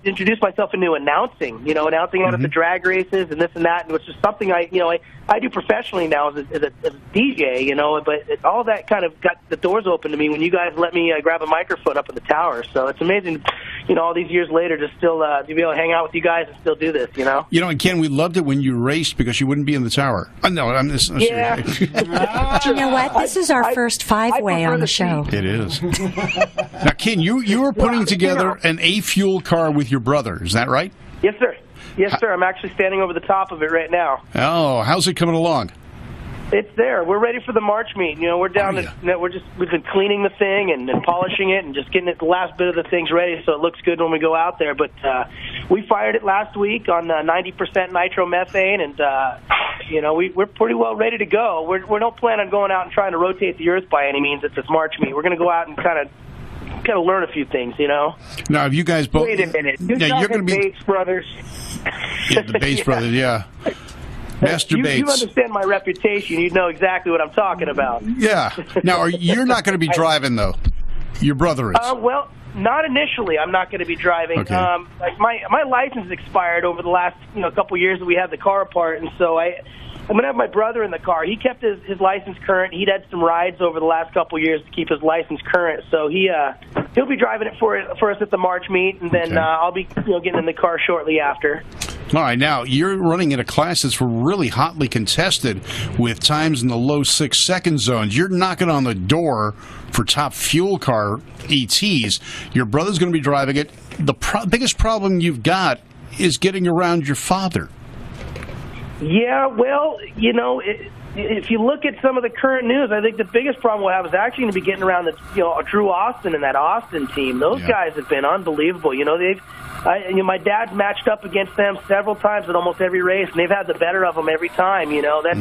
introduce myself into announcing out at the drag races and this and that, which is something I do professionally now as a DJ, but all that kind of got the doors open to me when you guys let me grab a microphone up in the tower. So it's amazing, all these years later to still to be able to hang out with you guys and still do this, and Ken, we loved it when you raced because you wouldn't be in the tower. No, I'm just yeah. Do you know what? This is our first five-way on the show. It is. Now, Ken, you were putting together an A-Fuel car with your brother. Is that right? Yes, sir. Yes, sir. I'm actually standing over the top of it right now. Oh, how's it coming along? It's there. We're ready for the March meet. We're down. We've been cleaning the thing and polishing it and just getting the last bit of the things ready so it looks good when we go out there. But we fired it last week on 90% nitromethane, and we're pretty well ready to go. We don't plan on going out and trying to rotate the earth by any means at this March meet. We're going to go out and kind of learn a few things, Now, have you guys both? Wait a minute. You're going to be Bates brothers. Yeah, the Bates brothers. Yeah. Master Bates. You understand my reputation. You know exactly what I'm talking about. Yeah. Now, you're not going to be driving, though. Your brother is. Well, not initially. I'm not going to be driving. Okay. My license expired over the last couple years that we had the car apart, and so I'm going to have my brother in the car. He kept his license current. He'd had some rides over the last couple years to keep his license current, so he'll be driving it for us at the March meet, and then I'll be getting in the car shortly after. All right, now you're running in a class that's really hotly contested with times in the low 6-second zones. You're knocking on the door for top fuel car ETs. Your brother's going to be driving it. The biggest problem you've got is getting around your father. Yeah, well, if you look at some of the current news, I think the biggest problem we'll have is actually going to be getting around Drew Austin and that Austin team. Those guys have been unbelievable. My dad's matched up against them several times in almost every race, and they've had the better of them every time.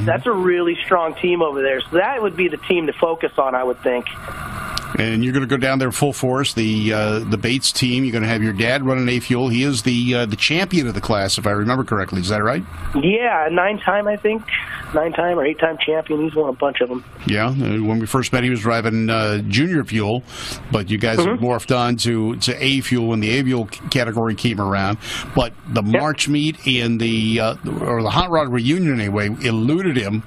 That's a really strong team over there. So that would be the team to focus on, I would think. And you're going to go down there full force. The Bates team. You're going to have your dad running A Fuel. He is the champion of the class, if I remember correctly. Is that right? Yeah, 9-time I think, 9-time or 8-time champion. He's won a bunch of them. Yeah, when we first met, he was driving Junior Fuel, but you guys have morphed on to A Fuel when the A Fuel category came around. But the March meet and the Hot Rod reunion anyway eluded him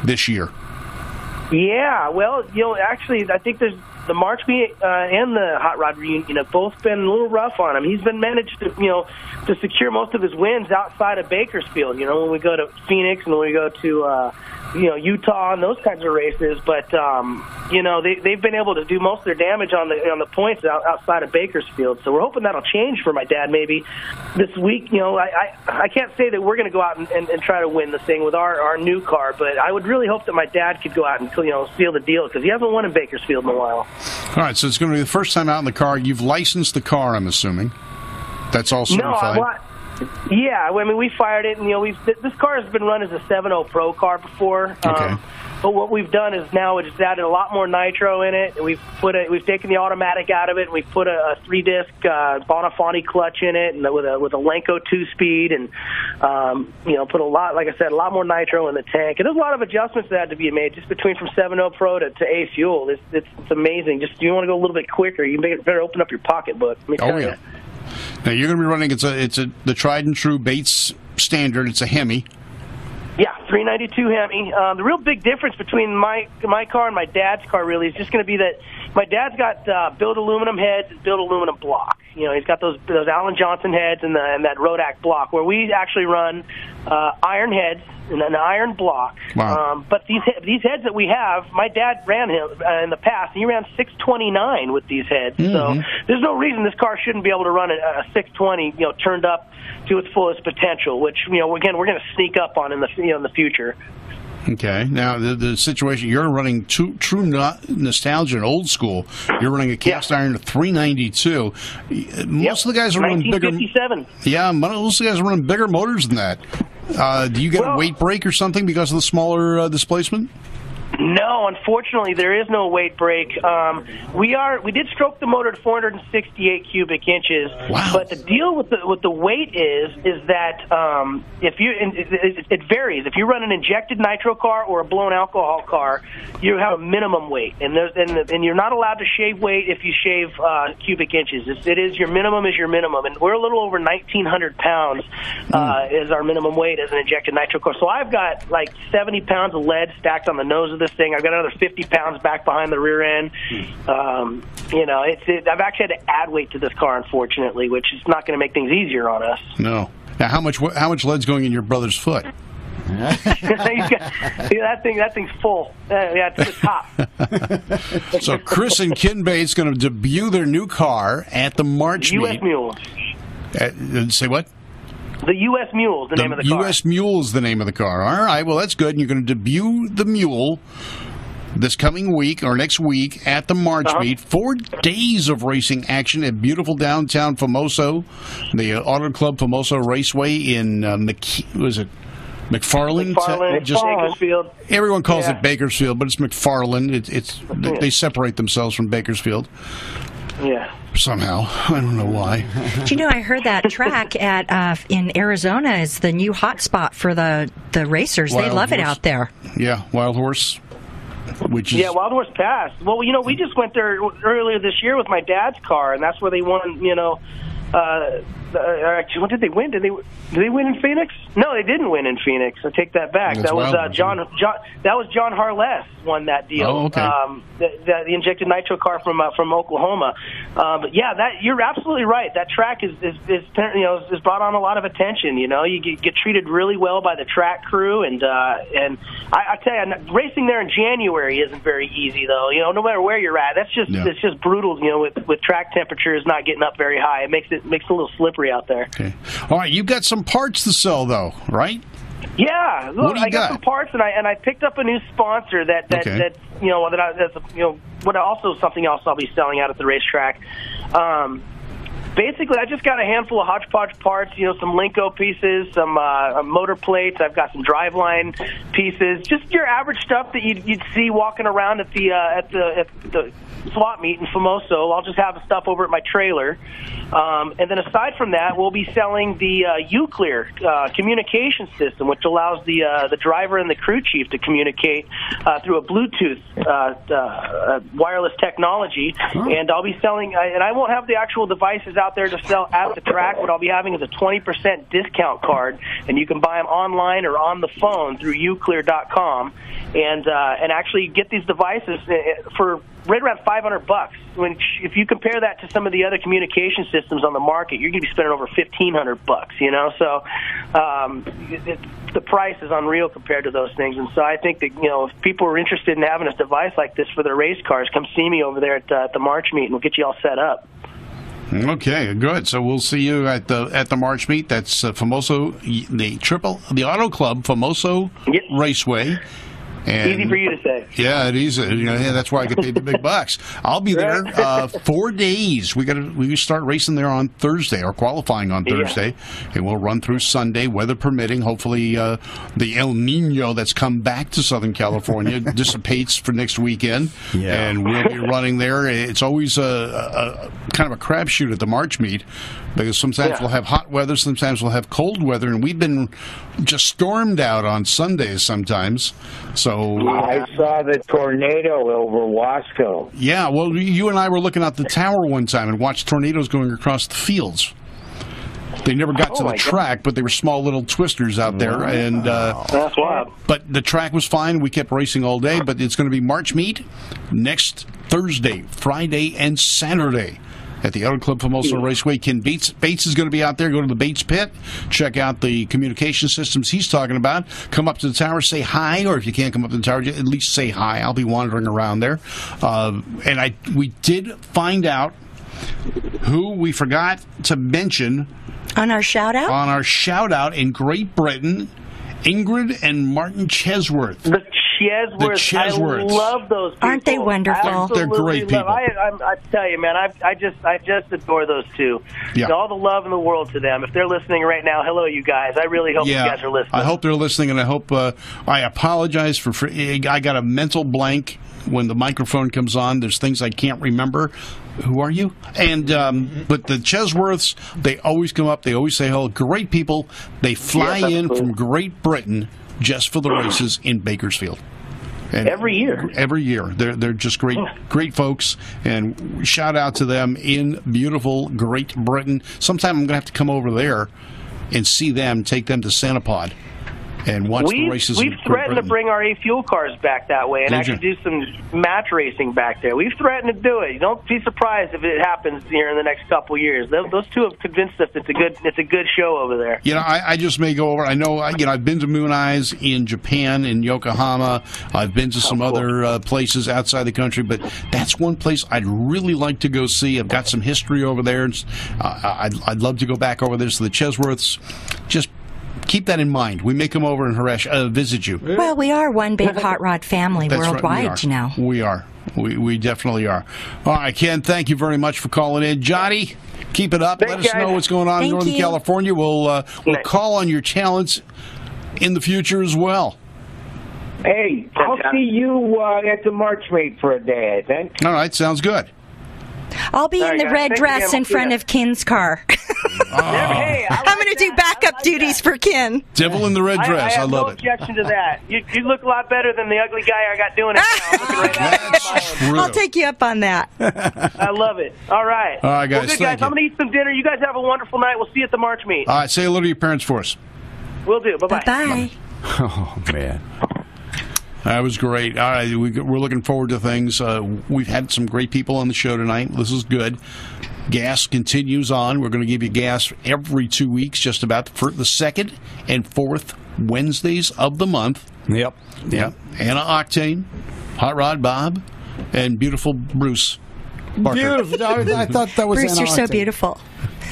this year. Yeah, well, actually, I think there's the March meet and the Hot Rod reunion have both been a little rough on him. He's been managed to secure most of his wins outside of Bakersfield. When we go to Phoenix and when we go to Utah and those kinds of races, but they've been able to do most of their damage on the points outside of Bakersfield. So we're hoping that'll change for my dad maybe this week. I can't say that we're going to go out and try to win the thing with our new car, but I would really hope that my dad could go out and seal the deal because he hasn't won in Bakersfield in a while. All right, so it's going to be the first time out in the car. You've licensed the car, I'm assuming. That's all certified. No, yeah, I mean, we fired it, and this car has been run as a 7.0 Pro car before. Okay. But what we've done is now we just added a lot more nitro in it. And we've taken the automatic out of it, and we put a 3-disc Bonifanti clutch in it, and with a Lenco 2-speed, and put a lot more nitro in the tank. And there's a lot of adjustments that had to be made just between from 7.0 Pro to A Fuel. It's amazing. Just you want to go a little bit quicker, you better open up your pocketbook. Let me tell you. Now you're going to be running. It's the tried and true Bates standard. It's a Hemi. Yeah, 392 Hemi. The real big difference between my car and my dad's car really is just going to be that my dad's got built aluminum heads, built aluminum block. He's got those Alan Johnson heads and that Rodak block, where we actually run iron heads and an iron block. Wow. But these heads that we have, my dad ran him in the past. He ran 629 with these heads. Mm-hmm. So there's no reason this car shouldn't be able to run a 620, turned up to its fullest potential, which again we're going to sneak up on in the future. Okay. Now, the situation, you're running true nostalgia and old school. You're running a cast iron 392. Most of the guys are running bigger. 1957. Yeah, most of the guys are running bigger motors than that. Do you get a weight break or something because of the smaller displacement? No, unfortunately, there is no weight break. We did stroke the motor to 468 cubic inches. Wow. But the deal with the weight is that it varies. If you run an injected nitro car or a blown alcohol car, you have a minimum weight, and you're not allowed to shave weight if you shave cubic inches. Your minimum is your minimum, and we're a little over 1,900 pounds is our minimum weight as an injected nitro car. So I've got like 70 pounds of lead stacked on the nose of this thing. I've got another 50 pounds back behind the rear end. I've actually had to add weight to this car, unfortunately, which is not going to make things easier on us. No. Now, how much lead's going in your brother's foot? That thing's full. Yeah, it's the top. So Chris and Ken Bates going to debut their new car at the March meet. U.S. Mules. Say what? The U.S. Mule is the name of the car. U.S. Mule is the name of the car. All right, well, that's good. And you're going to debut the Mule this coming week or next week at the March meet. 4 days of racing action at beautiful downtown Famoso, the Auto Club Famoso Raceway in McFarland? Bakersfield. Everyone calls it Bakersfield, but it's McFarland. They separate themselves from Bakersfield. Yeah. Somehow. I don't know why. Do I heard that track in Arizona is the new hot spot for the racers. They love it out there. Yeah, Wild Horse. Wild Horse Pass. Well, we just went there earlier this year with my dad's car, and that's where they won, Actually, what did they win? Did they win in Phoenix? No, they didn't win in Phoenix. I take that back. That was John. That was John Harless won that deal. Oh, okay. The injected nitro car from Oklahoma. But yeah, you're absolutely right. That track is brought on a lot of attention. You get treated really well by the track crew, and I tell you, racing there in January isn't very easy though. No matter where you're at, it's just brutal. With track temperatures not getting up very high, it makes it a little slippery out there. Okay. All right, you've got some parts to sell though, right? Yeah, look, I got some parts, and I picked up a new sponsor what also something else I'll be selling out at the racetrack. Basically, I just got a handful of hodgepodge parts, some Linko pieces, some motor plates. I've got some driveline pieces, just your average stuff that you'd see walking around at the swap meet in Famoso. I'll just have the stuff over at my trailer. And then aside from that, we'll be selling the UClear communication system, which allows the driver and the crew chief to communicate through a Bluetooth wireless technology. Oh. And I'll be selling, and I won't have the actual devices out there to sell at the track. What I'll be having is a 20% discount card, and you can buy them online or on the phone through uclear.com, and actually get these devices for right around $500. If you compare that to some of the other communication systems on the market, you're going to be spending over $1,500. So the price is unreal compared to those things. And so I think that if people are interested in having a device like this for their race cars, come see me over there at the March meet, and we'll get you all set up. Okay, good. So we'll see you at the March meet. That's Famoso, the Auto Club, Famoso Raceway. And easy for you to say. Yeah, it is. That's why I get paid the big bucks. I'll be there 4 days. We start racing there on Thursday, or qualifying on Thursday, and we'll run through Sunday, weather permitting. Hopefully, the El Nino that's come back to Southern California dissipates for next weekend, and we'll be running there. It's always a kind of a crapshoot at the March meet, because sometimes we'll have hot weather, sometimes we'll have cold weather, and we've been just stormed out on Sundays sometimes. So I saw the tornado over Wasco. Yeah, well, you and I were looking out the tower one time and watched tornadoes going across the fields. They never got to the track, but they were small little twisters out there. And that's wild. But the track was fine. We kept racing all day. But it's going to be March meet next Thursday, Friday, and Saturday at the Auto Club Famoso Raceway. Ken Bates is going to be out there. Go to the Bates pit, check out the communication systems he's talking about. Come up to the tower, say hi, or if you can't come up to the tower, at least say hi. I'll be wandering around there. And we did find out who we forgot to mention on our shout out. On our shout out in Great Britain, Ingrid and Martin Chesworth. The Chesworths. I love those people. Aren't they wonderful? Absolutely. They're great people. I tell you, man, I just adore those two. Yeah. All the love in the world to them. If they're listening right now, hello, you guys. I really hope you guys are listening. I hope they're listening, and I hope I apologize for I got a mental blank when the microphone comes on. There's things I can't remember. Who are you? And but the Chesworths, they always come up. They always say hello. Great people. They fly in from Great Britain just for the races in Bakersfield. And every year. They're just great folks, and shout out to them in beautiful Great Britain. Sometime I'm going to have to come over there and see them, take them to Santapod and watch the races. We've threatened to bring our A-Fuel cars back that way and actually do some match racing back there. We've threatened to do it. Don't be surprised if it happens here in the next couple of years. Those two have convinced us it's a good show over there. I just may go over. I know. I've been to Moon Eyes in Japan, in Yokohama. I've been to some other places outside the country, but that's one place I'd really like to go see. I've got some history over there. I'd love to go back over there. So the Chesworths, just keep that in mind. We may come over and visit you. Well, we are one big hot rod family worldwide now. We are. We definitely are. All right, Ken, thank you very much for calling in. Johnny, keep it up. Let us know what's going on in Northern California. We'll call on your talents in the future as well. Hey, I'll see you at the March meet for a day, I think. All right, sounds good. I'll be in the red dress in front of Ken's car. Hey, I'm going to do backup duties for Ken. Devil in the red dress. I love no it. Objection to that. You look a lot better than the ugly guy I got doing it now. That's true. I'll take you up on that. I love it. All right. All right, guys. Well, good, guys. I'm going to eat some dinner. You guys have a wonderful night. We'll see you at the March meet. All right. Say hello to your parents for us. Will do. Bye-bye. Bye. Oh, man. That was great. All right, we're looking forward to things. We've had some great people on the show tonight. This is good. Gas continues on. We're going to give you gas every 2 weeks, just about for the second and fourth Wednesdays of the month. Yep. Anna Octane, Hot Rod Bob, and beautiful Bruce Parker. Beautiful. I thought that was Bruce, Anna you're so Octane. beautiful.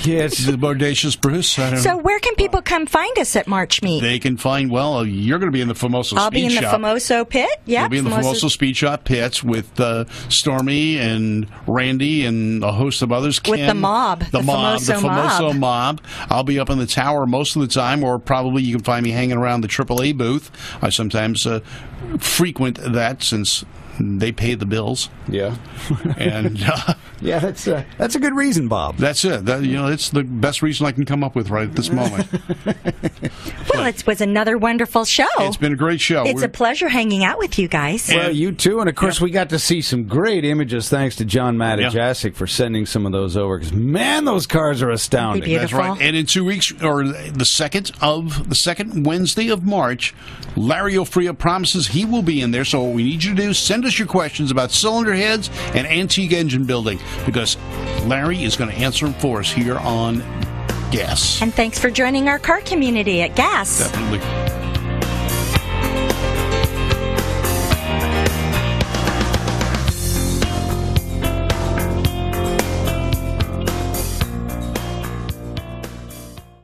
Yes, the bodacious Bruce. I don't So know. where can people come find us at March Meet? They can find, you're going to be in the Famoso Speed Shop. I'll be in the Famoso pit. Yeah, You'll be in the Famoso Speed Shop pits with Stormy and Randy and a host of others. With Ken, the mob. The Famoso mob. I'll be up in the tower most of the time, or probably you can find me hanging around the AAA booth. I sometimes frequent that since they pay the bills. Yeah. And yeah, that's a good reason, Bob. That's it. It's the best reason I can come up with right at this moment. Well, it was another wonderful show. It's been a great show. It's a pleasure hanging out with you guys. Well, you too. And, of course, we got to see some great images thanks to John Matajasic for sending some of those over. Because, man, those cars are astounding. Beautiful. That's right. And in 2 weeks, or the second Wednesday of March, Larry Ofria promises he will be in there. So what we need you to do, send us your questions about cylinder heads and antique engine building, because Larry is going to answer them for us here on Gas. And thanks for joining our car community at Gas. Definitely.